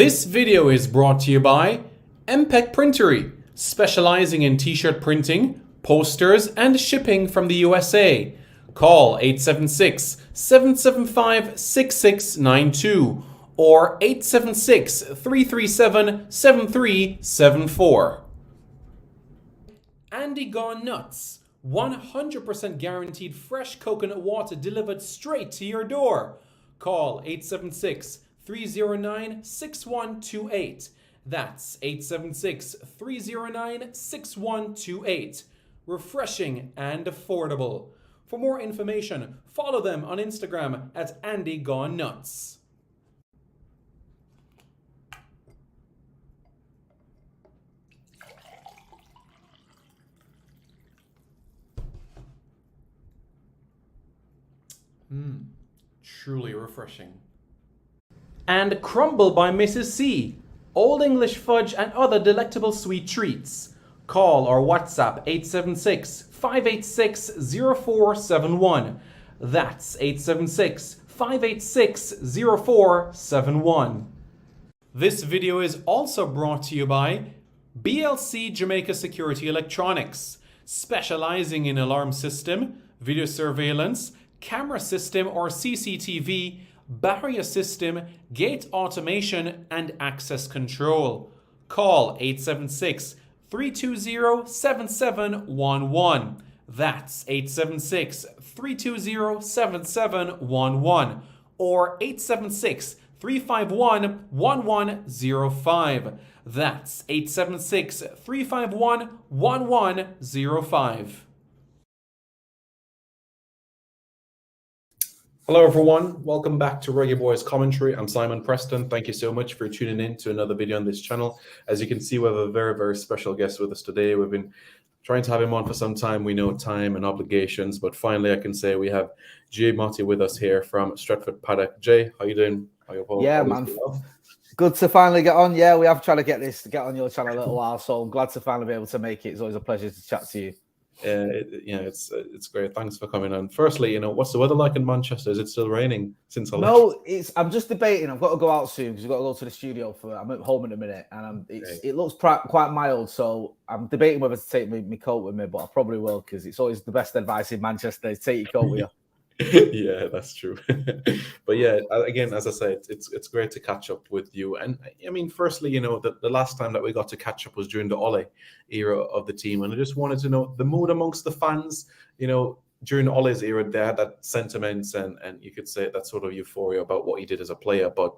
This video is brought to you by MPEC Printery, specializing in t-shirt printing, posters, and shipping from the USA. Call 876-775-6692 or 876-337-7374. Andy Gone Nuts, 100% guaranteed fresh coconut water delivered straight to your door. Call 876-309-6128. That's 876-309-6128. Refreshing and affordable. For more information, follow them on Instagram at Andy Gone Nuts. Truly refreshing. And Crumble by Mrs. C. Old English fudge and other delectable sweet treats. Call or WhatsApp 876-586-0471. That's 876-586-0471. This video is also brought to you by BLC Jamaica Security Electronics, specializing in alarm system, video surveillance, camera system or CCTV, barrier system, gate automation, and access control. Call 876-320-7711. That's 876-320-7711 or 876-351-1105. That's 876-351-1105. Hello everyone, welcome back to Reggae Boys Commentary. I'm Simon Preston. Thank you so much for tuning in to another video on this channel. As you can see, we have a very, very special guest with us today. We've been trying to have him on for some time. We know time and obligations, but finally I can say we have Jay Motty with us here from Stretford Paddock. Jay, how you doing? Yeah, man. Good to finally get on. Yeah, we have tried to get on your channel a little while, so I'm glad to finally be able to make it. It's always a pleasure to chat to you. It's great. Thanks for coming on. Firstly, what's the weather like in Manchester? Is it still raining since I left? No, I'm just debating. I've got to go out soon because we've got to go to the studio I'm at home in a minute, and it looks quite mild. So I'm debating whether to take my coat with me, but I probably will because it's always the best advice in Manchester is take your coat with you. Yeah, that's true. But yeah, again, as I said, it's great to catch up with you. And I mean, firstly, the last time that we got to catch up was during the Ole era of the team, and I just wanted to know the mood amongst the fans. During Ole's era, they had that sentiment and you could say that sort of euphoria about what he did as a player, but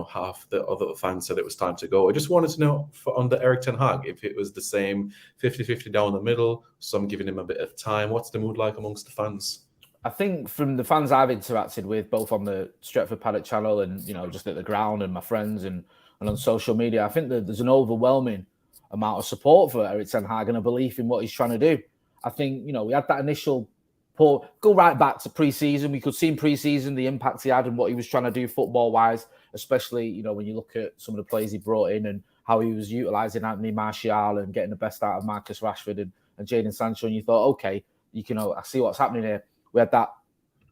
half the other fans said it was time to go. I just wanted to know under Erik ten Hag if it was the same 50-50 down the middle, some giving him a bit of time. What's the mood like amongst the fans? I think from the fans I've interacted with, both on the Stretford Paddock channel and, just at the ground and my friends and on social media, I think that there's an overwhelming amount of support for Erik ten Hag and a belief in what he's trying to do. I think, we had that initial go right back to pre-season. We could see in pre-season the impact he had and what he was trying to do football-wise, especially, when you look at some of the players he brought in and how he was utilising Anthony Martial and getting the best out of Marcus Rashford and Jadon Sancho. And you thought, okay, I see what's happening here. We had that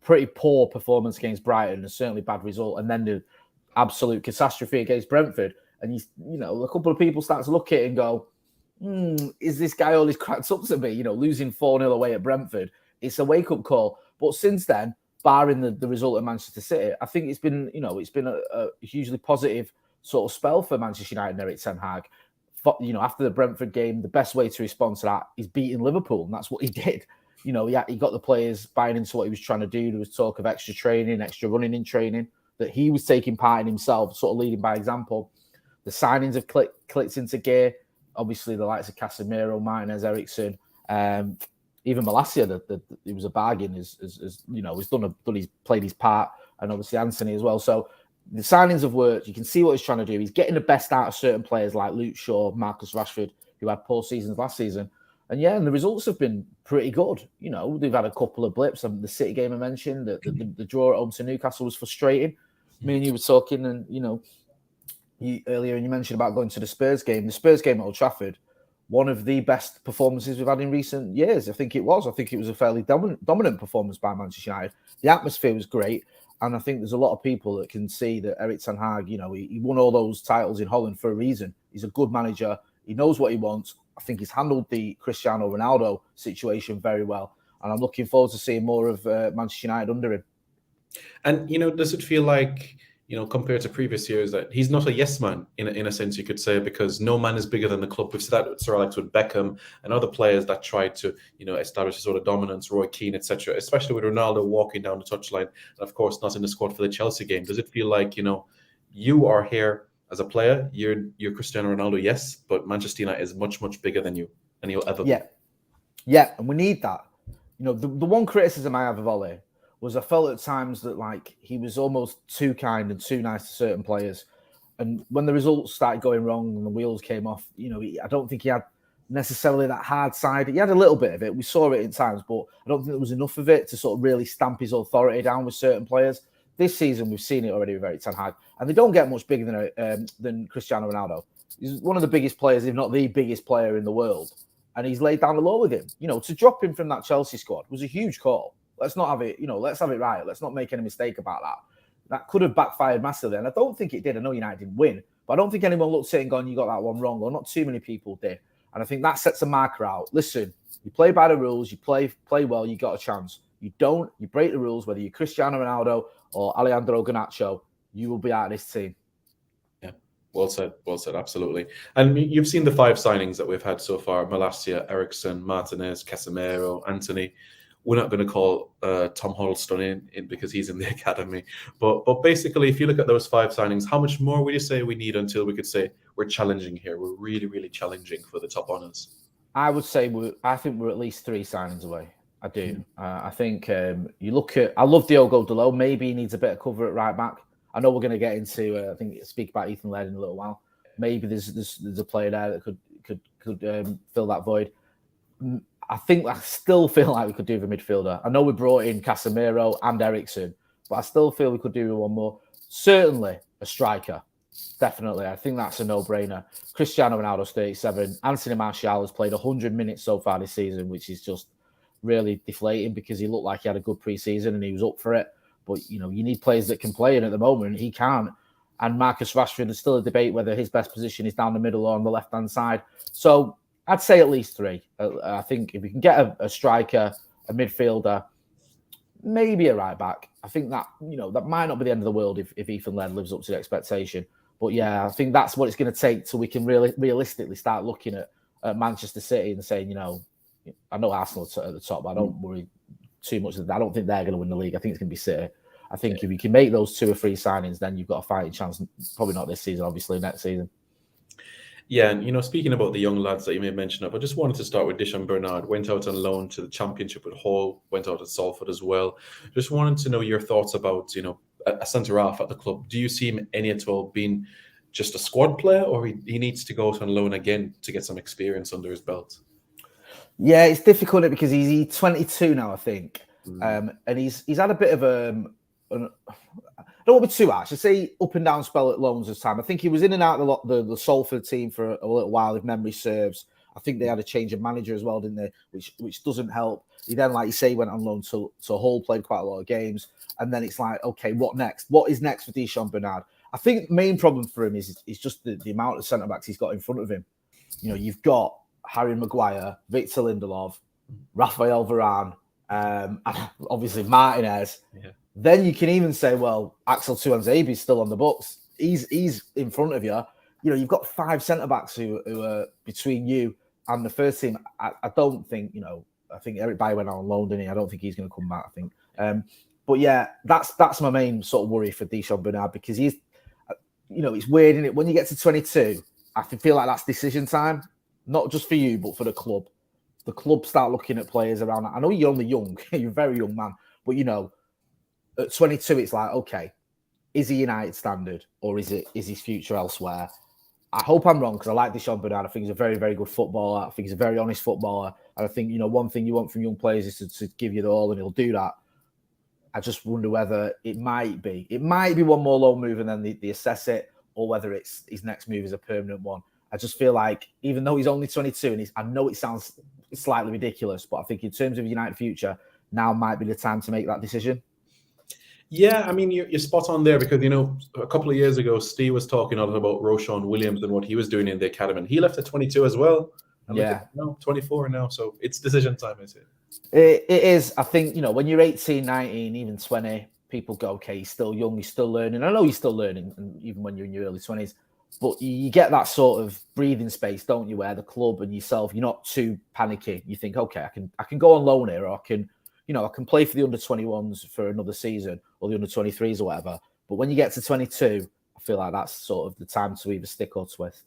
pretty poor performance against Brighton, and certainly bad result, and then the absolute catastrophe against Brentford. And a couple of people start to look at it and go, is this guy all he's cracked up to be? Losing 4-0 away at Brentford, it's a wake-up call. But since then, barring the result at Manchester City, I think it's been a hugely positive sort of spell for Manchester United and Erik ten Hag. After the Brentford game, the best way to respond to that is beating Liverpool, and that's what he did. He got the players buying into what he was trying to do. There was talk of extra training, extra running in training that he was taking part in himself, sort of leading by example. The signings have clicked into gear. Obviously, the likes of Casemiro, Martinez, Eriksen, even Malacia, it was a bargain. He's played his part, and obviously Anthony as well. So the signings have worked. You can see what he's trying to do. He's getting the best out of certain players like Luke Shaw, Marcus Rashford, who had poor seasons last season. And the results have been pretty good. They've had a couple of blips. The City game I mentioned, the draw at home to Newcastle was frustrating. Me and you were talking, and earlier, and you mentioned about going to the Spurs game. The Spurs game at Old Trafford, one of the best performances we've had in recent years. I think it was a fairly dominant performance by Manchester United. The atmosphere was great, And I think there's a lot of people that can see that Erik ten Hag, he won all those titles in Holland for a reason. He's a good manager. He knows what he wants. I think he's handled the Cristiano Ronaldo situation very well. And I'm looking forward to seeing more of Manchester United under him. And, does it feel like, compared to previous years, that he's not a yes man in a sense, you could say, because no man is bigger than the club? We've said that with Sir Alex, with Beckham and other players that tried to, establish a sort of dominance, Roy Keane, etc., especially with Ronaldo walking down the touchline and, of course, not in the squad for the Chelsea game. Does it feel like, you are here as a player, you're Cristiano Ronaldo, yes, but Manchester United is much, much bigger than you, and you'll ever be? Yeah, and we need that. The one criticism I have of Ole was I felt at times that he was almost too kind and too nice to certain players. And when the results started going wrong and the wheels came off, I don't think he had necessarily that hard side. He had a little bit of it. We saw it in times, but I don't think there was enough of it to sort of really stamp his authority down with certain players. This season, we've seen it already with Erik ten Hag, and they don't get much bigger than Cristiano Ronaldo. He's one of the biggest players, if not the biggest player in the world, and he's laid down the law with him. To drop him from that Chelsea squad was a huge call. Let's not have it, let's have it right. Let's not make any mistake about that. That could have backfired massively, and I don't think it did. I know United didn't win, but I don't think anyone looked at it and gone, you got that one wrong, or not too many people did. And I think that sets a marker out. Listen, you play by the rules, you play well, you got a chance. You don't, you break the rules, whether you're Cristiano Ronaldo or Alejandro Garnacho, you will be out of this team. Yeah, well said, absolutely. And you've seen the 5 signings that we've had so far: Malacia, Eriksen, Martinez, Casemiro, Anthony. We're not going to call Tom Huddleston in because he's in the academy. But basically, if you look at those 5 signings, how much more would you say we need until we could say we're challenging here? We're really, really challenging for the top honours. I would say I think we're at least 3 signings away. I do. I think you look at. I love Diogo Dalot. Maybe he needs a bit of cover at right back. I know we're going to get into. I think speak about Ethan Laird in a little while. Maybe there's a player there that could fill that void. I still feel like we could do with a midfielder. I know we brought in Casemiro and Eriksen, but I still feel we could do with one more. Certainly a striker. Definitely. I think that's a no-brainer. Cristiano Ronaldo's 37. Anthony Martial has played 100 minutes so far this season, which is just really deflating because he looked like he had a good pre-season and he was up for it. But, you need players that can play, and at the moment he can't. And Marcus Rashford is still a debate whether his best position is down the middle or on the left-hand side. So I'd say at least 3. I think if we can get a striker, a midfielder, maybe a right back, I think that, that might not be the end of the world if Ethan Laird lives up to the expectation. But yeah, I think that's what it's going to take till we can really realistically start looking at Manchester City and saying, I know Arsenal at the top, but I don't worry too much. I don't think they're going to win the league. I think it's going to be City. I think if you can make those 2 or 3 signings, then you've got a fighting chance. Probably not this season, obviously, next season. Yeah, and speaking about the young lads that you made mention of, I just wanted to start with Dishon Bernard. Went out on loan to the Championship with Hull, went out at Salford as well. Just wanted to know your thoughts about, a centre-half at the club. Do you see him any at all being just a squad player, or he needs to go out on loan again to get some experience under his belt? Yeah, it's difficult because he's 22 now, I think. And he's had a bit of I don't want to be too harsh. I say up and down spell at loans this time. I think he was in and out of the Salford team for a little while, if memory serves. I think they had a change of manager as well, didn't they? Which doesn't help. He then, like you say, went on loan to Hull, played quite a lot of games. And then it's like, okay, what next? What is next for Dishon Bernard? I think the main problem for him is just the amount of centre-backs he's got in front of him. You've got Harry Maguire, Victor Lindelof, Rafael Varane, and obviously Martinez. Yeah. Then you can even say, well, Axel Tuanzebe is still on the books. He's in front of you. You've got 5 centre-backs who are between you and the first team. I don't think, I think Eric Bailly went on loan, didn't he? I don't think he's going to come back, I think. But yeah, that's my main sort of worry for Dishon Bernard because he's, it's weird, isn't it? When you get to 22, I feel like that's decision time, not just for you, but for the club. The club start looking at players around that. I know you're only young, you're a very young man, but at 22, it's like, okay, is he United standard or is his future elsewhere? I hope I'm wrong because I like Dishon Bernard. I think he's a very, very good footballer. I think he's a very honest footballer. And I think, one thing you want from young players is to give you the all, and he'll do that. I just wonder whether it might be one more loan move and then they assess it, or whether it's his next move is a permanent one. I just feel like, even though he's only 22, and I know it sounds slightly ridiculous, but I think in terms of United future, now might be the time to make that decision. Yeah, I mean, you're spot on there because, a couple of years ago, Steve was talking a lot about Roshan Williams and what he was doing in the academy. And he left at 22 as well. And look at Yeah. now, 24 now. So it's decision time, is it? It is. I think, when you're 18, 19, even 20, people go, okay, he's still young, he's still learning. I know he's still learning, and even when you're in your early 20s, but you get that sort of breathing space, don't you, where the club and yourself, you're not too panicky. You think, okay, I can go on loan here, or I can play for the under 21s for another season, or the under 23s or whatever. But when you get to 22, I feel like that's sort of the time to either stick or twist.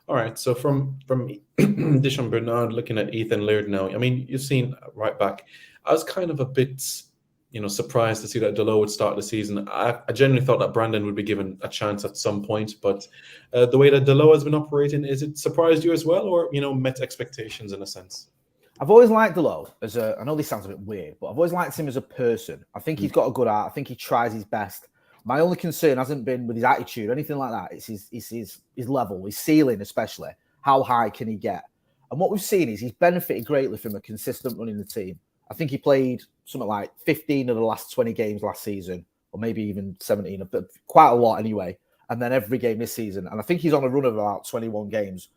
All right. So from Dishon Bernard, looking at Ethan Laird now. I mean, you've seen right back. I was kind of a bit, surprised to see that Delo would start the season. I genuinely thought that Brandon would be given a chance at some point, but the way that Delo has been operating, is it surprised you as well, or met expectations in a sense? I've always liked Delo I know this sounds a bit weird, but I've always liked him as a person. I think he's got a good heart. I think he tries his best. My only concern hasn't been with his attitude or anything like that. It's his level, his ceiling, especially. How high can he get? And what we've seen is he's benefited greatly from a consistent run in the team. I think he played something like 15 of the last 20 games last season, or maybe even 17, but quite a lot anyway. And then every game this season. And I think he's on a run of about 21 games,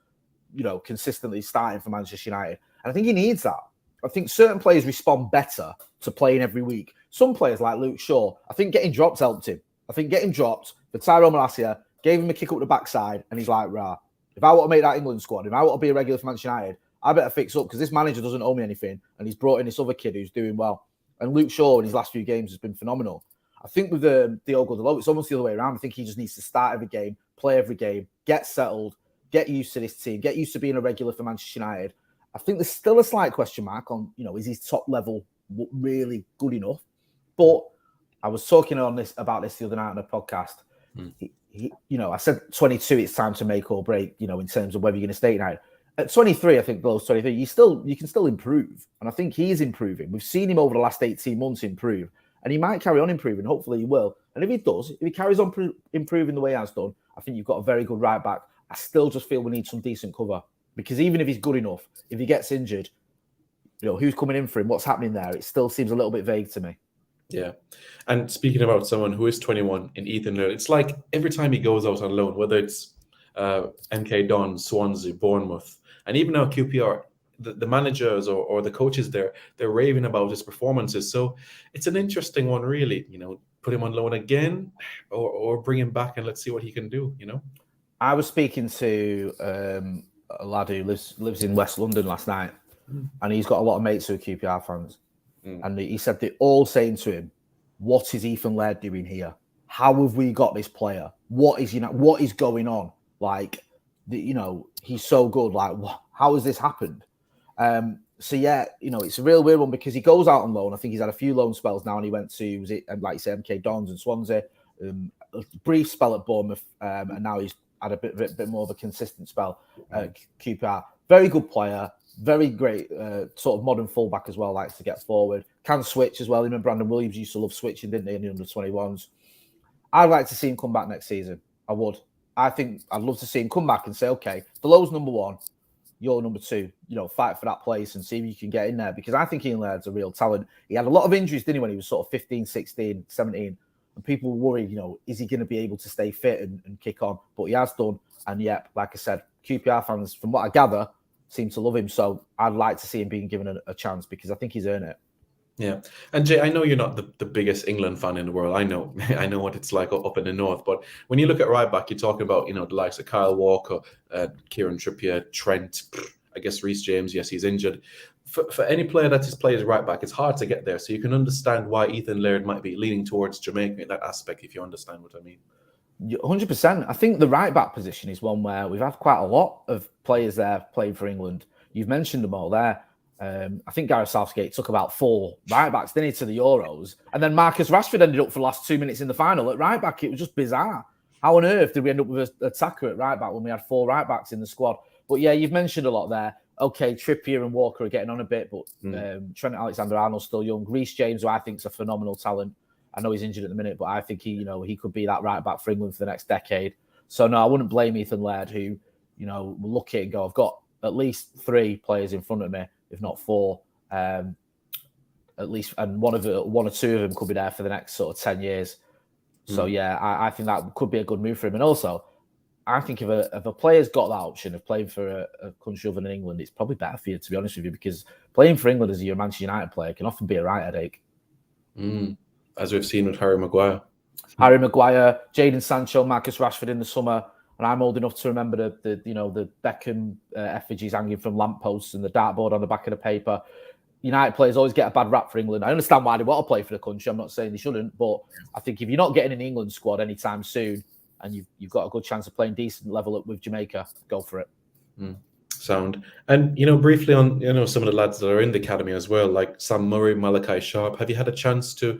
consistently starting for Manchester United. And I think he needs that. I think certain players respond better to playing every week. Some players like Luke Shaw, I think getting dropped helped him. I think getting dropped for Tyrone Malacia gave him a kick up the backside, and he's like, rah, if I want to make that England squad, if I want to be a regular for Manchester United, I better fix up because this manager doesn't owe me anything, and he's brought in this other kid who's doing well. And Luke Shaw in his last few games has been phenomenal. I think with Diogo Dalot, it's almost the other way around. I think he just needs to start every game, play every game, get settled, get used to this team, get used to being a regular for Manchester United. I think there's still a slight question mark on, is his top level really good enough? But I was talking about this the other night on a podcast. I said 22, it's time to make or break, in terms of whether you're going to stay at United. At 23, I think below 23, you can still improve. And I think he is improving. We've seen him over the last 18 months improve. And he might carry on improving. Hopefully he will. And if he does, if he carries on improving the way he has done, I think you've got a very good right back. I still just feel we need some decent cover. Because even if he's good enough, if he gets injured, who's coming in for him, what's happening there? It still seems a little bit vague to me. Yeah. And speaking about someone who is 21 in Ethan Laird, it's like every time he goes out on loan, whether it's MK Dons, Swansea, Bournemouth, and even now QPR, the managers or the coaches there, they're raving about his performances. So it's an interesting one, really. Put him on loan again or bring him back and let's see what he can do, I was speaking to a lad who lives in West London last night, and he's got a lot of mates who are QPR fans. And he said they're all saying to him, what is Ethan Laird doing here? How have we got this player? What is going on? Like, he's so good. Like, how has this happened? So yeah, it's a real weird one because he goes out on loan. I think he's had a few loan spells now, and he went to, like you said, MK Dons and Swansea, a brief spell at Bournemouth, and now he's had a bit more of a consistent spell at QPR. Very good player. Very great sort of modern fullback as well, likes to get forward. Can switch as well. Even Brandon Williams used to love switching, didn't he, in the under-21s. I'd like to see him come back next season. I would. I think I'd love to see him come back and say, okay, Delow's number one, you're number two. Fight for that place and see if you can get in there. Because I think Ian Laird's a real talent. He had a lot of injuries, didn't he, when he was sort of 15, 16, 17. And people were worried, is he going to be able to stay fit and kick on? But he has done. And yet, like I said, QPR fans, from what I gather, seem to love him. So I'd like to see him being given a chance because I think he's earned it. Yeah. And Jay, I know you're not the biggest England fan in the world. I know what it's like up in the north. But when you look at right back, you're talking about, the likes of Kyle Walker, Kieran Trippier, Trent, I guess Reece James. Yes, he's injured. For any player that has played as right back, it's hard to get there. So you can understand why Ethan Laird might be leaning towards Jamaica in that aspect, if you understand what I mean. 100%. I think the right back position is one where we've had quite a lot of players there playing for England. You've mentioned them all there. I think Gareth Southgate took about 4 right backs, didn't he, to the Euros? And then Marcus Rashford ended up for the last 2 minutes in the final at right back. It was just bizarre. How on earth did we end up with an attacker at right back when we had 4 right backs in the squad? But yeah, you've mentioned a lot there. Okay, Trippier and Walker are getting on a bit, but Trent Alexander-Arnold's still young. Reece James, who I think is a phenomenal talent. I know he's injured at the minute, but I think he could be that right back for England for the next decade. So no, I wouldn't blame Ethan Laird, who, will look at it and go, I've got at least 3 players in front of me, if not 4. at least, and one or two of them could be there for the next sort of 10 years. So yeah, I think that could be a good move for him. And also, I think if a player's got that option of playing for a country other than England, it's probably better for you, to be honest with you, because playing for England as a Manchester United player can often be a right headache. As we've seen with Harry Maguire. Harry Maguire, Jadon Sancho, Marcus Rashford in the summer, and I'm old enough to remember the Beckham effigies hanging from lampposts and the dartboard on the back of the paper. United players always get a bad rap for England. I understand why they want to play for the country. I'm not saying they shouldn't, but I think if you're not getting in the England squad anytime soon, and you've got a good chance of playing decent level with Jamaica, go for it. Sound. And, briefly on, some of the lads that are in the academy as well, like Sam Murray, Malachi Sharpe, have you had a chance to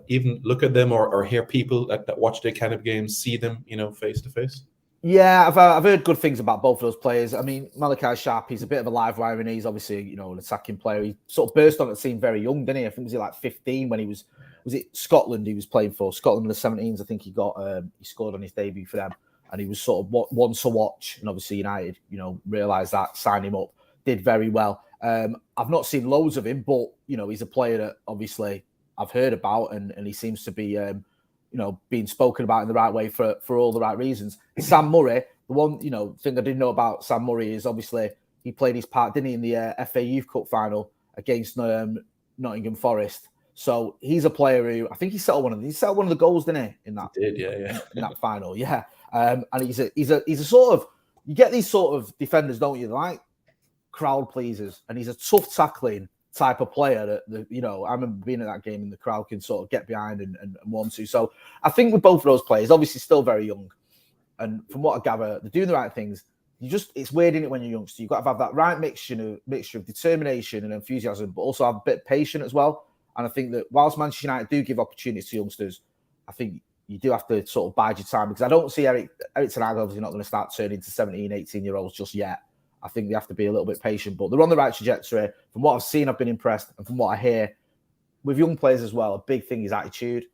even look at them or hear people that watch the academy games, see them, face to face? Yeah, I've heard good things about both of those players. I mean, Malachi Sharpe, he's a bit of a live wire, and he's obviously, an attacking player. He sort of burst on the scene very young, didn't he? I think was he like 15 when he was it Scotland he was playing for? Scotland in the 17s, I think he scored on his debut for them. And he was sort of one to watch. And obviously United, realised that, signed him up, did very well. I've not seen loads of him, but, he's a player that obviously I've heard about and he seems to be, being spoken about in the right way for all the right reasons. Sam Murray, the one, thing I didn't know about Sam Murray is obviously he played his part, didn't he, in the FA Youth Cup final against Nottingham Forest. So he's a player who I think he set one of the goals, didn't he? In that, he did, yeah. In that final, yeah. And he's a sort of, you get these sort of defenders, don't you? They're like crowd pleasers, and he's a tough tackling type of player that I remember being at that game and the crowd can sort of get behind and want to. So I think with both of those players, obviously still very young, and from what I gather, they're doing the right things. It's weird, isn't it, when you're youngster? You've got to have that right mixture of determination and enthusiasm, but also have a bit of patience as well. And I think that whilst Manchester United do give opportunities to youngsters, I think you do have to sort of bide your time, because I don't see Eric Ten Hag obviously not going to start turning to 17, 18-year-olds just yet. I think they have to be a little bit patient, but they're on the right trajectory. From what I've seen, I've been impressed. And from what I hear, with young players as well, a big thing is attitude,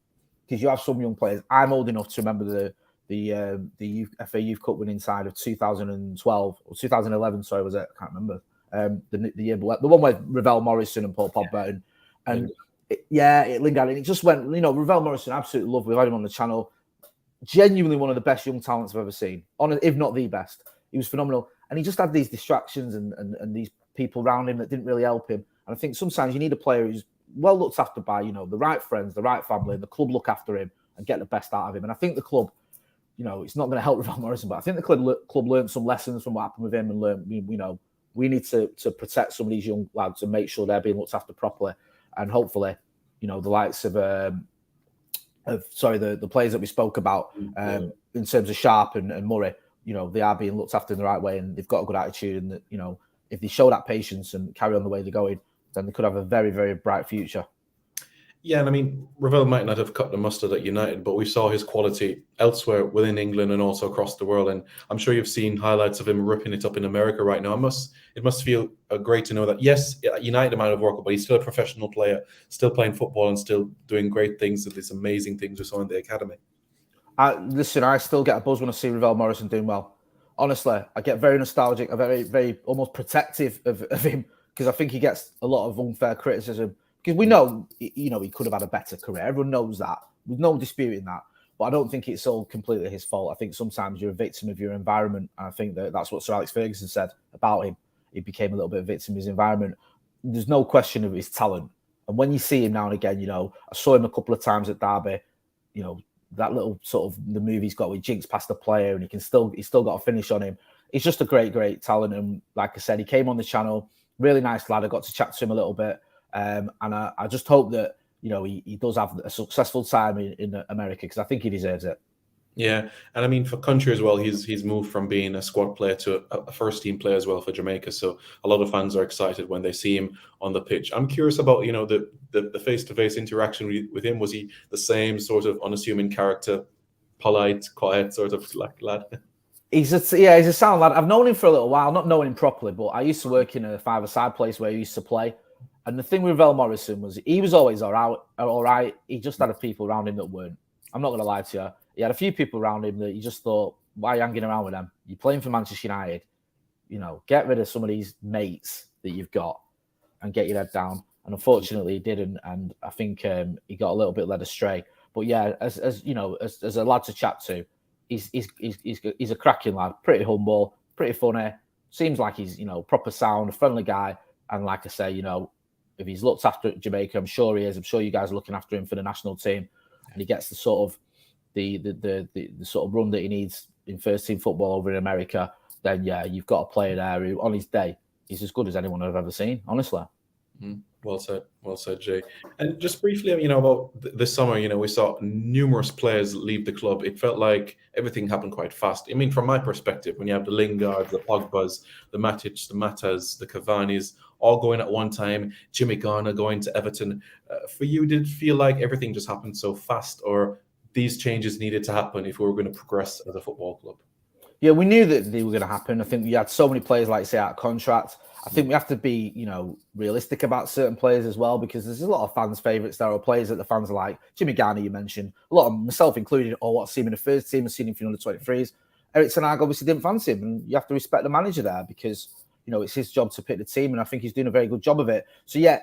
because you have some young players. I'm old enough to remember the FA Youth Cup winning side of 2012 or 2011. Sorry, was it? I can't remember. The year, the one with Ravel, Morrison, and Paul Pogba, and it lingered, and it just went. Ravel Morrison, absolutely love. We've had him on the channel. Genuinely one of the best young talents I've ever seen, if not the best. He was phenomenal, and he just had these distractions and these people around him that didn't really help him. And I think sometimes you need a player who's well looked after by the right friends, the right family, and the club look after him and get the best out of him. And I think the club, it's not going to help Ravel Morrison, but I think the club learned some lessons from what happened with him and learned, we need to protect some of these young lads and make sure they're being looked after properly. And hopefully, the likes of the players that we spoke about in terms of Sharpe and Murray, they are being looked after in the right way, and they've got a good attitude. And that, if they show that patience and carry on the way they're going, then they could have a very, very bright future. Yeah, and I mean, Ravel might not have cut the mustard at United, but we saw his quality elsewhere within England and also across the world. And I'm sure you've seen highlights of him ripping it up in America right now. It must feel great to know that, yes, United might have worked, but he's still a professional player, still playing football and still doing great things with these amazing things we saw in the academy. Listen, I still get a buzz when I see Ravel Morrison doing well. Honestly, I get very nostalgic, I'm very, very almost protective of him, because I think he gets a lot of unfair criticism. Because we know, he could have had a better career. Everyone knows that. There's no disputing that. But I don't think it's all completely his fault. I think sometimes you're a victim of your environment. And I think that's what Sir Alex Ferguson said about him. He became a little bit of a victim of his environment. There's no question of his talent. And when you see him now and again, I saw him a couple of times at Derby, that little sort of the move he's got with jinx past the player, and he's still got a finish on him. He's just a great, great talent. And like I said, he came on the channel, really nice lad. I got to chat to him a little bit. And I just hope that, he does have a successful time in America, because I think he deserves it. Yeah. And I mean, for country as well, he's moved from being a squad player to a first team player as well for Jamaica. So a lot of fans are excited when they see him on the pitch. I'm curious about, the face-to-face interaction with him. Was he the same sort of unassuming character, polite, quiet sort of lad? He's a sound lad. I've known him for a little while, not knowing him properly, but I used to work in a five-a-side place where he used to play. And the thing with Ravel Morrison was he was always all right. He just had people around him that weren't. I'm not going to lie to you. He had a few people around him that you just thought, why are you hanging around with them? You're playing for Manchester United. Get rid of some of these mates that you've got and get your head down. And unfortunately, he didn't. And I think he got a little bit led astray. But yeah, as you know, as a lad to chat to, he's a cracking lad, pretty humble, pretty funny. Seems like he's, you know, proper sound, a friendly guy. And like I say, you know, if he's looked after Jamaica, I'm sure he is. I'm sure you guys are looking after him for the national team, and he gets the sort of the sort of run that he needs in first team football over in America. Then yeah, you've got a player there who, on his day, he's as good as anyone I've ever seen. Honestly. Well said, Jay. And just briefly, you know, about this summer, you know, we saw numerous players leave the club. It felt like everything happened quite fast. I mean, from my perspective, when you have the Lingards, the Pogbas, the Matic, the Matas, the Cavani's, all going at one time, Jimmy Garner going to Everton. For you, did it feel like everything just happened so fast, or these changes needed to happen if we were going to progress as a football club? Yeah, we knew that they were going to happen. I think we had so many players, like say, out of contract. I think we have to be, you know, realistic about certain players as well, because there's a lot of fans' favourites. There are players that the fans are like. Jimmy Garner, you mentioned. A lot of myself included, or what's seen him in the first team, I've seen him for under 23s. Eric Ten Hag obviously didn't fancy him, and you have to respect the manager there because, you know, it's his job to pick the team, and I think he's doing a very good job of it. So yeah,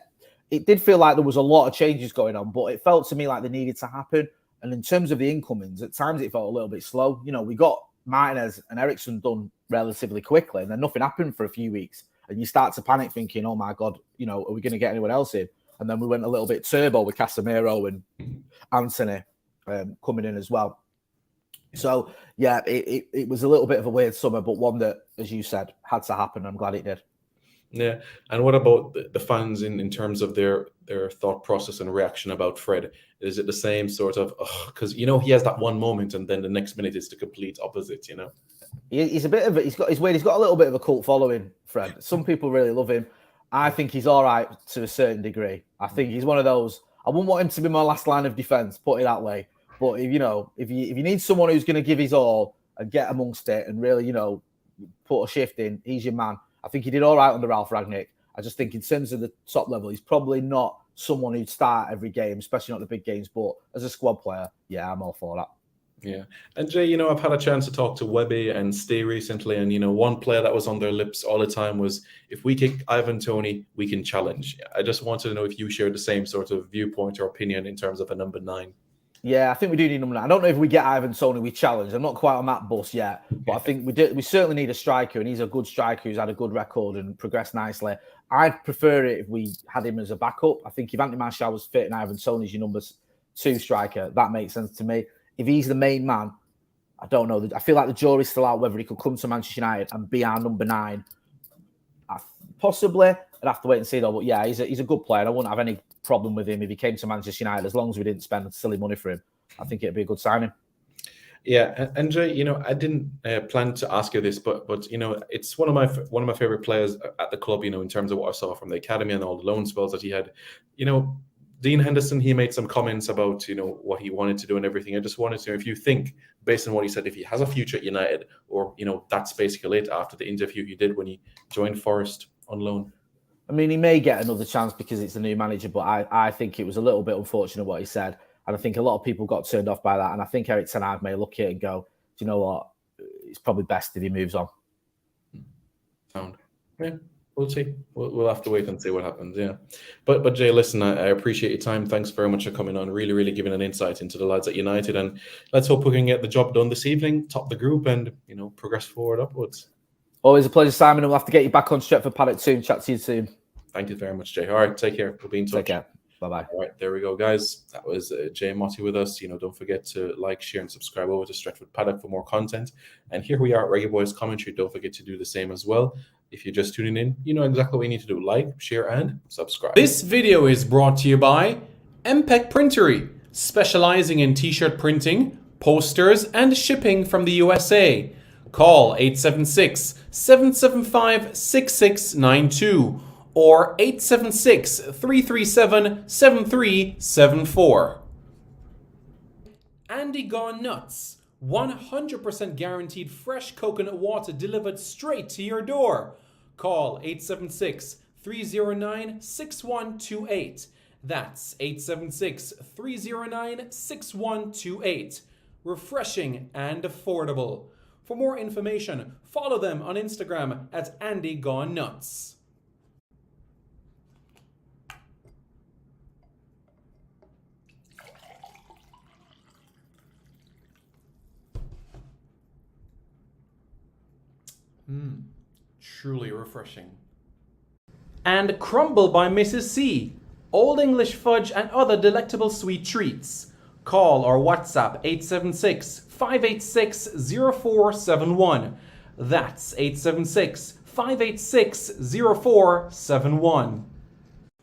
it did feel like there was a lot of changes going on, but it felt to me like they needed to happen. And in terms of the incomings, at times it felt a little bit slow. You know, we got Martinez and Ericsson done relatively quickly, and then nothing happened for a few weeks. And you start to panic thinking, oh my God, you know, are we going to get anyone else in? And then we went a little bit turbo with Casemiro and Anthony coming in as well. So, yeah, it was a little bit of a weird summer, but one that, as you said, had to happen. I'm glad it did. Yeah. And what about the fans in terms of their thought process and reaction about Fred? Is it the same sort of, because, you know, he has that one moment and then the next minute is the complete opposite, you know? He's a bit of he's got a little bit of a cult following, Fred. Some people really love him. I think he's all right to a certain degree. I think he's one of those. I wouldn't want him to be my last line of defense, put it that way. But if you need someone who's going to give his all and get amongst it and really, you know, put a shift in, he's your man. I think he did all right under Ralph Rangnick. I just think in terms of the top level, he's probably not someone who'd start every game, especially not the big games. But as a squad player, yeah, I'm all for that. Yeah. And Jay, you know, I've had a chance to talk to Webby and Stay recently, and, you know, one player that was on their lips all the time was, if we kick Ivan Toney, we can challenge. I just wanted to know if you shared the same sort of viewpoint or opinion in terms of a number 9. Yeah, I think we do need number 9. I don't know if we get Ivan Toney, we challenge. I'm not quite on that bus yet, but I think we certainly need a striker, and he's a good striker who's had a good record and progressed nicely. I'd prefer it if we had him as a backup. I think if Anthony Martial was fit and Ivan Toney's your number 2 striker, that makes sense to me. If he's the main man, I don't know. I feel like the jury's still out whether he could come to Manchester United and be our number 9. Possibly. I'd have to wait and see, though. But yeah, he's a good player. I wouldn't have any problem with him if he came to Manchester United, as long as we didn't spend silly money for him. I think it'd be a good signing. Yeah, and Jay, you know, I didn't plan to ask you this, but you know, it's one of my favorite players at the club. You know, in terms of what I saw from the academy and all the loan spells that he had. You know, Dean Henderson, he made some comments about, you know, what he wanted to do and everything. I just wanted to know if you think, based on what he said, if he has a future at United, or, you know, that's basically it after the interview he did when he joined Forest on loan. I mean, he may get another chance because it's a new manager, but I think it was a little bit unfortunate what he said. And I think a lot of people got turned off by that. And I think Eric Ten Hag may look at it and go, do you know what? It's probably best if he moves on. Sound. Yeah. We'll see. We'll have to wait and see what happens. Yeah, but Jay, listen, I appreciate your time. Thanks very much for coming on. Really giving an insight into the lads at United, and let's hope we can get the job done this evening, top the group, and, you know, progress forward upwards. Always a pleasure, Simon. And we'll have to get you back on Stretford Paddock soon. Chat to you soon. Thank you very much, Jay. All right, take care. We'll be in touch. Take care. Bye-bye. All right, there we go, guys. That was Jay Motty with us. You know, don't forget to like, share, and subscribe over to Stretford Paddock for more content. And here we are at Reggae Boys Commentary. Don't forget to do the same as well. If you're just tuning in, you know exactly what you need to do. Like, share, and subscribe. This video is brought to you by MPEC Printery, specializing in t-shirt printing, posters, and shipping from the USA. Call 876-775-6692 or 876-337-7374. Andy Gone Nuts. 100% guaranteed fresh coconut water delivered straight to your door. Call 876-309-6128. That's 876-309-6128. Refreshing and affordable. For more information, follow them on Instagram at Andy Gone Nuts. Truly refreshing. And Crumble by Mrs. C. Old English fudge and other delectable sweet treats. Call or WhatsApp 876-586-0471. That's 876-586-0471.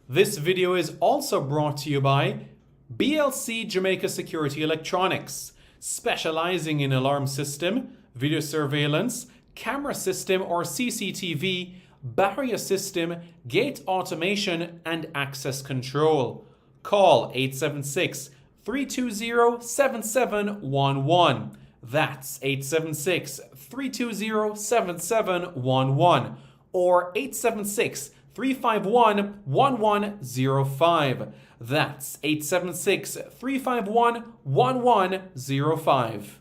This video is also brought to you by BLC Jamaica Security Electronics, specializing in alarm system, video surveillance, camera system or CCTV, barrier system, gate automation, and access control. Call 876-320-7711. That's 876-320-7711 or 876-351-1105. That's 876-351-1105.